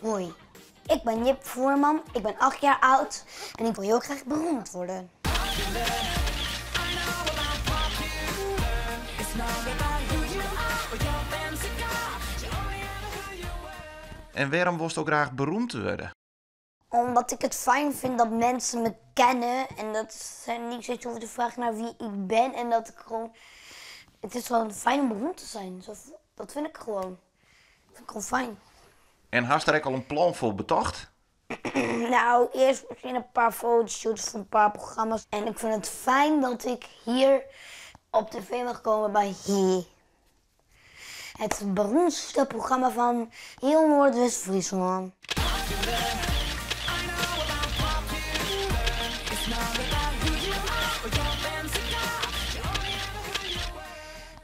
Hoi, ik ben Jip Voerman, ik ben 8 jaar oud en ik wil heel graag beroemd worden. En waarom was je ook graag beroemd te worden? Omdat ik het fijn vind dat mensen me kennen en dat ze niet steeds hoeven te vragen naar wie ik ben. En dat ik gewoon... Het is gewoon fijn om beroemd te zijn. Dat vind ik gewoon. Dat vind ik gewoon fijn. En had je er ook al een plan voor betocht? Nou, eerst misschien een paar fotoshoots voor een paar programma's. En ik vind het fijn dat ik hier op tv mag komen bij Hier. Het beroemdste programma van heel Noordwest-Friesland.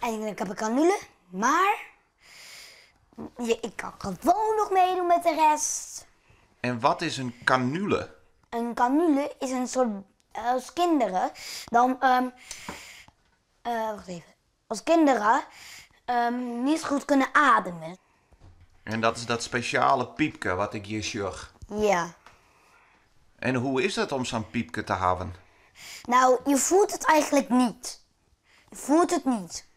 En ik heb een canule, maar ik kan gewoon nog meedoen met de rest. En wat is een canule? Een canule is een soort, als kinderen dan, wacht even. Als kinderen niet goed kunnen ademen. En dat is dat speciale piepke wat ik hier zag. Ja. En hoe is het om zo'n piepke te hebben? Nou, je voelt het eigenlijk niet. Je voelt het niet.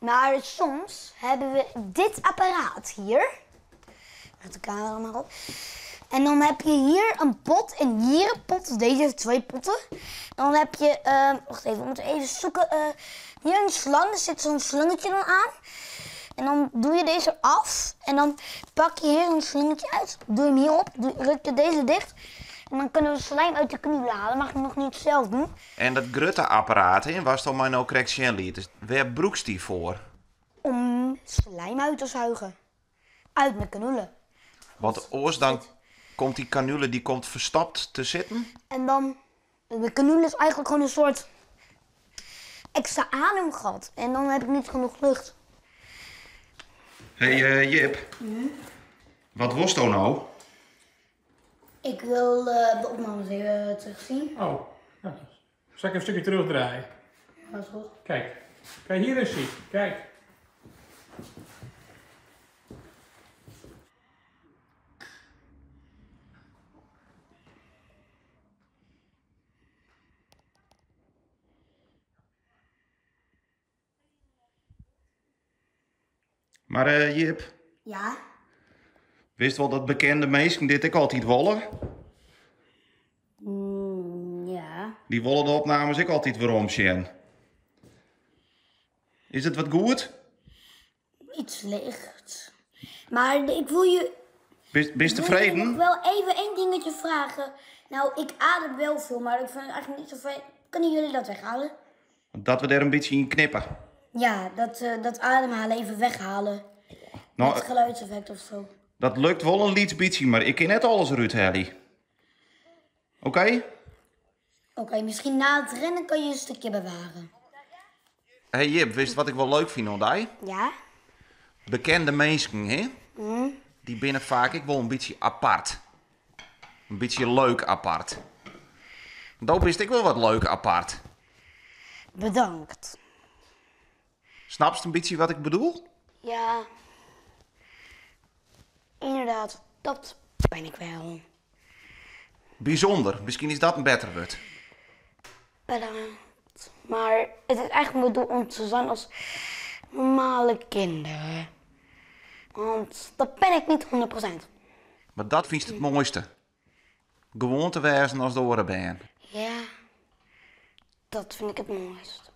Maar soms hebben we dit apparaat hier. Leg de camera maar op. En dan heb je hier een pot en hier een pot. Dus deze heeft 2 potten. Dan heb je, wacht even, we moeten even zoeken. Hier een slang, er zit zo'n slangetje dan aan. En dan doe je deze af. En dan pak je hier zo'n slingetje uit. Doe hem hierop, druk je deze dicht. En dan kunnen we slijm uit de canule halen. Mag ik nog niet zelf doen. En dat grutte-apparaat, hè, was toch maar nou correctie liet. Dus waar broekst die voor? Om slijm uit te zuigen. Uit mijn canule. Want oors dan komt die canule die komt verstopt te zitten. En dan, de canule is eigenlijk gewoon een soort extra ademgat. En dan heb ik niet genoeg lucht. Hey Jip, wat was dat nou? Ik wil de opnames even terugzien. Oh, nou, zal ik even een stukje terugdraaien? Dat is goed. Kijk, kan je hier eens zien? Kijk. Maar Jip, Ja? wist wel dat bekende mensen dit ik altijd wollen? Ja. Die wollen de opnames ik altijd weer omzien. Is het wat goed? Iets licht. Maar ik wil je... Bist wil je tevreden? nog wel even één dingetje vragen. Nou, ik adem wel veel, maar ik vind het eigenlijk niet zo fijn. Kunnen jullie dat weghalen? Dat we er een beetje in knippen. Ja, dat ademhalen even weghalen. Nou, Met geluidseffect of zo. dat lukt wel een lietsbietje, maar ik ken net alles eruit, Harry. Oké? Oké, misschien na het rennen kan je een stukje bewaren. Hey Jip, wist wat ik wel leuk vind aan die? Ja? Bekende mensen, hè? Die binnen vaak ik wel een beetje apart. Een beetje leuk apart. Dat wist ik wel wat leuk apart. Bedankt. Snap je een beetje wat ik bedoel? Ja. Inderdaad, dat ben ik wel. Bijzonder. Misschien is dat een beter woord. Bedankt. Maar het is eigenlijk bedoeld om te zijn als normale kinderen. Want dat ben ik niet 100%. Maar dat vind je het mooiste. Gewoon te wijzen als de oren ben. Ja, dat vind ik het mooist.